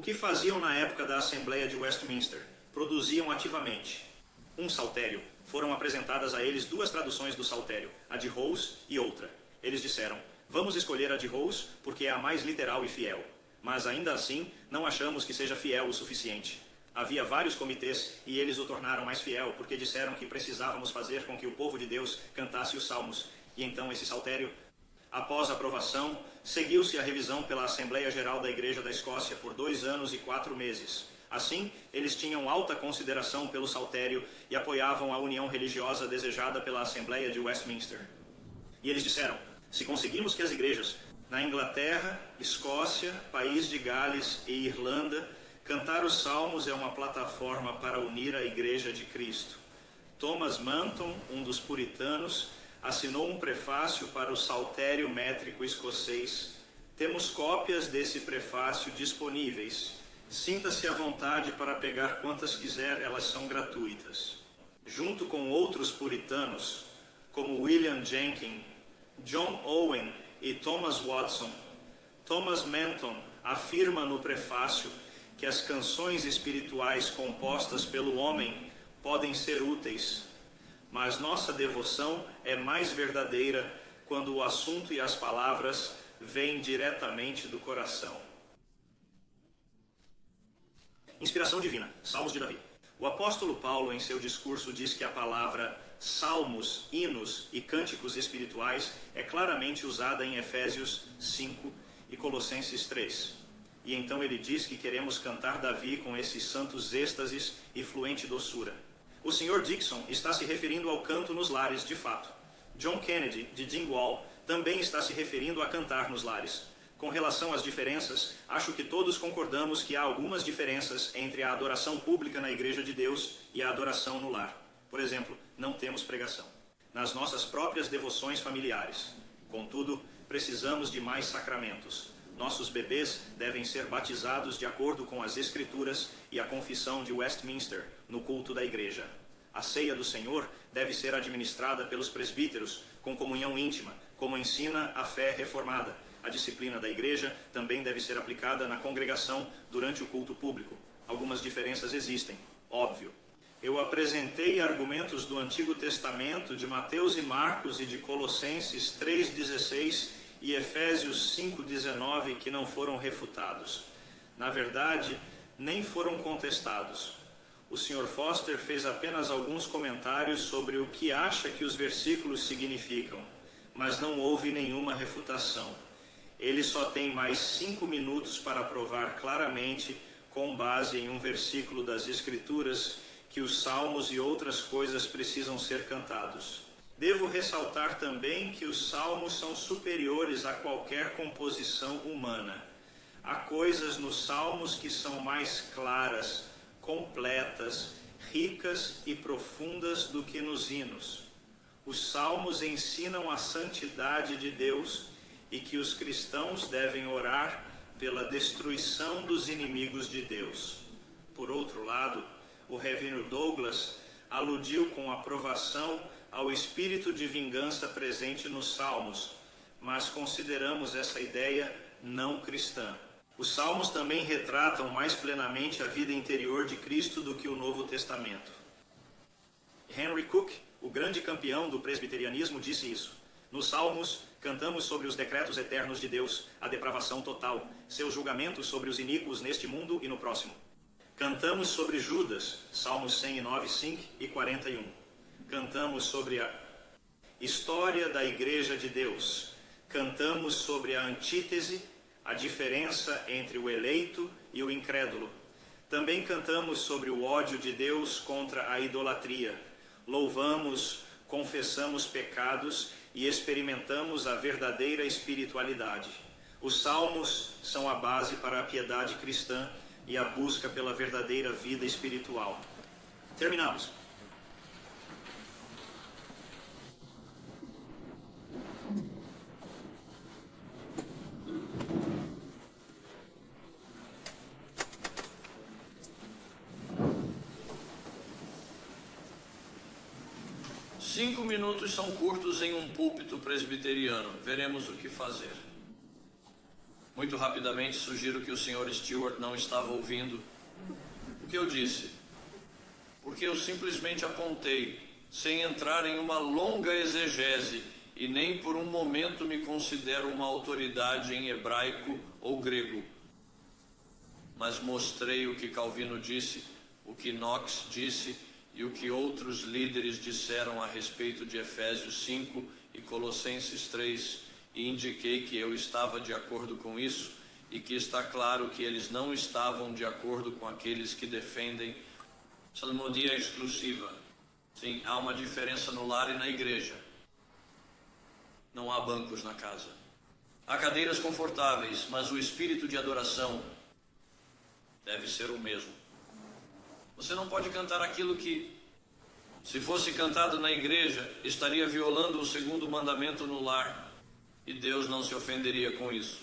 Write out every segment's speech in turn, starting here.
que faziam na época da Assembleia de Westminster? Produziam ativamente um saltério. Foram apresentadas a eles duas traduções do saltério, a de Rose e outra. Eles disseram: vamos escolher a de Rose porque é a mais literal e fiel. Mas ainda assim, não achamos que seja fiel o suficiente. Havia vários comitês e eles o tornaram mais fiel porque disseram que precisávamos fazer com que o povo de Deus cantasse os salmos. E então esse saltério, após a aprovação, seguiu-se a revisão pela Assembleia Geral da Igreja da Escócia por 2 anos e 4 meses. Assim, eles tinham alta consideração pelo saltério e apoiavam a união religiosa desejada pela Assembleia de Westminster. E eles disseram: se conseguirmos que as igrejas na Inglaterra, Escócia, País de Gales e Irlanda, cantar os salmos é uma plataforma para unir a Igreja de Cristo. Thomas Manton, um dos puritanos, assinou um prefácio para o Saltério Métrico Escocês. Temos cópias desse prefácio disponíveis. Sinta-se à vontade para pegar quantas quiser, elas são gratuitas. Junto com outros puritanos, como William Jenkins, John Owen e Thomas Watson, Thomas Manton afirma no prefácio que as canções espirituais compostas pelo homem podem ser úteis, mas nossa devoção é mais verdadeira quando o assunto e as palavras vêm diretamente do coração. Inspiração divina, Salmos de Davi. O apóstolo Paulo, em seu discurso, diz que a palavra salmos, hinos e cânticos espirituais é claramente usada em Efésios 5 e Colossenses 3. E então ele diz que queremos cantar Davi com esses santos êxtases e fluente doçura. O Sr. Dixon está se referindo ao canto nos lares, de fato. John Kennedy, de Dingwall, também está se referindo a cantar nos lares. Com relação às diferenças, acho que todos concordamos que há algumas diferenças entre a adoração pública na Igreja de Deus e a adoração no lar. Por exemplo, não temos pregação nas nossas próprias devoções familiares. Contudo, precisamos de mais sacramentos. Nossos bebês devem ser batizados de acordo com as Escrituras e a confissão de Westminster no culto da Igreja. A ceia do Senhor deve ser administrada pelos presbíteros com comunhão íntima, como ensina a fé reformada. A disciplina da Igreja também deve ser aplicada na congregação durante o culto público. Algumas diferenças existem, óbvio. Eu apresentei argumentos do Antigo Testamento, de Mateus e Marcos e de Colossenses 3,16 e Efésios 5,19 que não foram refutados. Na verdade, nem foram contestados. O Sr. Foster fez apenas alguns comentários sobre o que acha que os versículos significam, mas não houve nenhuma refutação. Ele só tem mais 5 minutos para provar claramente, com base em um versículo das Escrituras, que os salmos e outras coisas precisam ser cantados. Devo ressaltar também que os salmos são superiores a qualquer composição humana. Há coisas nos salmos que são mais claras, completas, ricas e profundas do que nos hinos. Os salmos ensinam a santidade de Deus e que os cristãos devem orar pela destruição dos inimigos de Deus. Por outro lado, o reverendo Douglas aludiu com aprovação ao espírito de vingança presente nos Salmos, mas consideramos essa ideia não cristã. Os Salmos também retratam mais plenamente a vida interior de Cristo do que o Novo Testamento. Henry Cook, o grande campeão do presbiterianismo, disse isso. Nos Salmos, cantamos sobre os decretos eternos de Deus, a depravação total, seus julgamentos sobre os iníquos neste mundo e no próximo. Cantamos sobre Judas, Salmos 109, 5 e 41. Cantamos sobre a história da Igreja de Deus. Cantamos sobre a antítese, a diferença entre o eleito e o incrédulo. Também cantamos sobre o ódio de Deus contra a idolatria. Louvamos, confessamos pecados e experimentamos a verdadeira espiritualidade. Os salmos são a base para a piedade cristã e a busca pela verdadeira vida espiritual. Terminamos. Cinco minutos são curtos em um púlpito presbiteriano. Veremos o que fazer. Muito rapidamente sugiro que o Sr. Stewart não estava ouvindo o que eu disse, porque eu simplesmente apontei, sem entrar em uma longa exegese, e nem por um momento me considero uma autoridade em hebraico ou grego. Mas mostrei o que Calvino disse, o que Knox disse e o que outros líderes disseram a respeito de Efésios 5 e Colossenses 3, e indiquei que eu estava de acordo com isso e que está claro que eles não estavam de acordo com aqueles que defendem salmodia exclusiva. Sim, há uma diferença no lar e na igreja. Não há bancos na casa. Há cadeiras confortáveis, mas o espírito de adoração deve ser o mesmo. Você não pode cantar aquilo que, se fosse cantado na igreja, estaria violando o segundo mandamento no lar, e Deus não se ofenderia com isso.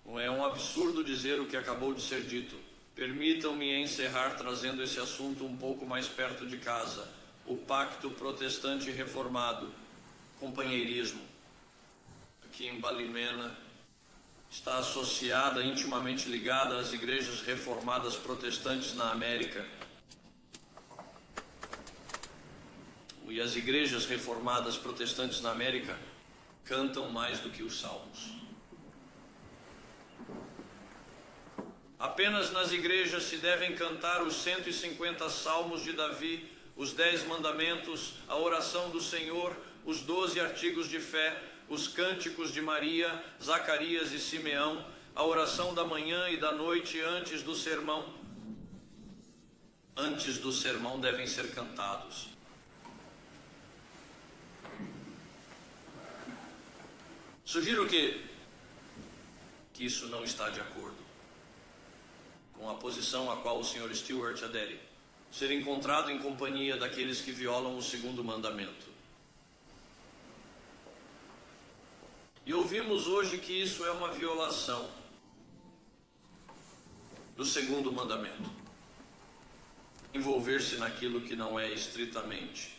Não é um absurdo dizer o que acabou de ser dito. Permitam-me encerrar trazendo esse assunto um pouco mais perto de casa. O pacto protestante reformado, companheirismo, aqui em Balimena, está associada, intimamente ligada às igrejas reformadas protestantes na América. E as igrejas reformadas protestantes na América cantam mais do que os salmos. Apenas nas igrejas se devem cantar os 150 salmos de Davi, os 10 mandamentos, a oração do Senhor, os 12 artigos de fé, os cânticos de Maria, Zacarias e Simeão, a oração da manhã e da noite antes do sermão. Antes do sermão devem ser cantados. Sugiro que isso não está de acordo com a posição a qual o Sr. Stewart adere, ser encontrado em companhia daqueles que violam o segundo mandamento. E ouvimos hoje que isso é uma violação do segundo mandamento. Envolver-se naquilo que não é estritamente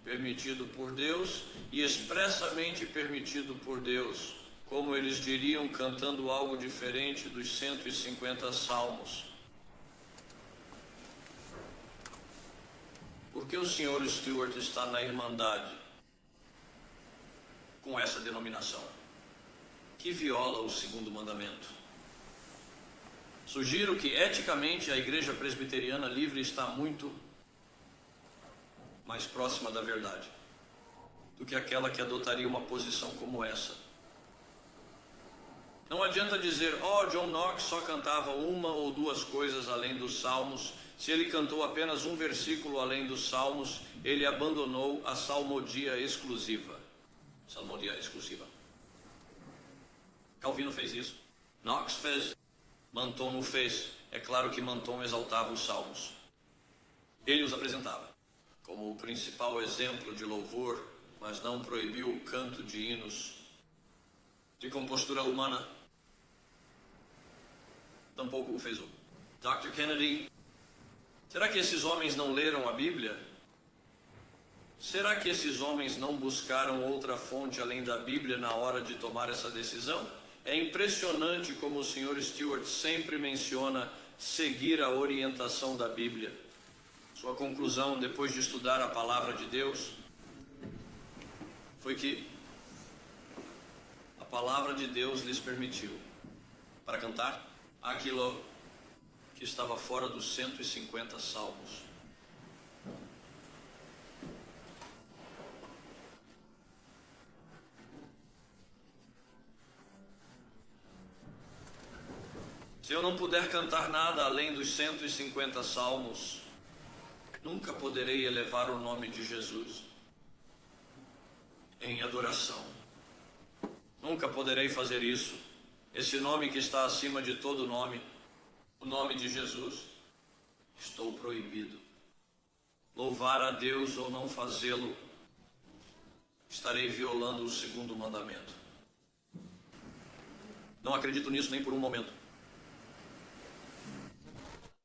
permitido por Deus e expressamente permitido por Deus, como eles diriam cantando algo diferente dos 150 salmos. Por que o Sr. Stewart está na Irmandade com essa denominação, que viola o segundo mandamento? Sugiro que, eticamente, a Igreja Presbiteriana Livre está muito mais próxima da verdade do que aquela que adotaria uma posição como essa. Não adianta dizer, John Knox só cantava uma ou duas coisas além dos salmos. Se ele cantou apenas um versículo além dos salmos, ele abandonou a salmodia exclusiva. Salmodia exclusiva. Calvino fez isso. Knox fez. Manton não fez. É claro que Manton exaltava os salmos. Ele os apresentava como o principal exemplo de louvor, mas não proibiu o canto de hinos de compostura humana. Tampouco o fez o Dr. Kennedy. Será que esses homens não leram a Bíblia? Será que esses homens não buscaram outra fonte além da Bíblia na hora de tomar essa decisão? É impressionante como o Sr. Stewart sempre menciona seguir a orientação da Bíblia. Sua conclusão, depois de estudar a palavra de Deus, foi que a palavra de Deus lhes permitiu, para cantar, aquilo que estava fora dos 150 salmos. Se eu não puder cantar nada além dos 150 salmos, nunca poderei elevar o nome de Jesus em adoração. Nunca poderei fazer isso. Esse nome que está acima de todo nome, o nome de Jesus, estou proibido. Louvar a Deus ou não fazê-lo, estarei violando o segundo mandamento. Não acredito nisso nem por um momento.